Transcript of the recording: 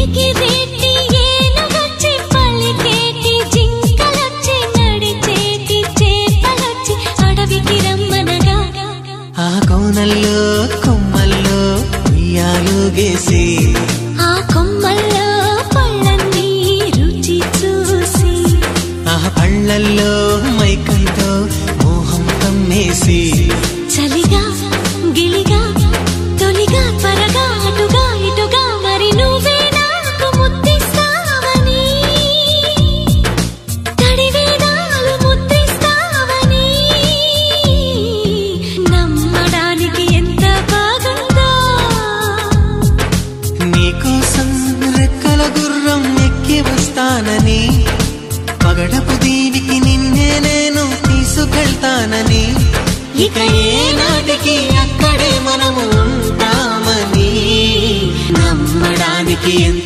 ఎగిరేటి ఏనుగొచ్చి పలికేటి జింకలొచ్చి నడిచేటి చేపలొచ్చి అడవికి రమ్మనగా ఆ కోనల్లో కొమ్మల్లో ఉయ్యాలుగేసి ఆ కొమ్మల్లో పళ్ళన్నీ రుచి చూసి ఆ పళ్ళల్లో మైకంతో మోహం కమ్మేసి చలిగా గిలిగా తొలిగా త్వరగా అటుగా ఇటుగా మరి నువ్వే నాకు ముద్దిస్తావని తడివేదాలు ముద్దిస్తావని నమ్మడానికి ఎంత బాగుందో నీకోసం రెక్కల గుర్రం ఎక్కి వస్తానని పగడపు దీనికి నిన్నే నేను తీసుకెళ్తానని ఇక ఏనాటికి అక్కడే మనము ఉంటామని నమ్మడానికి ఎంత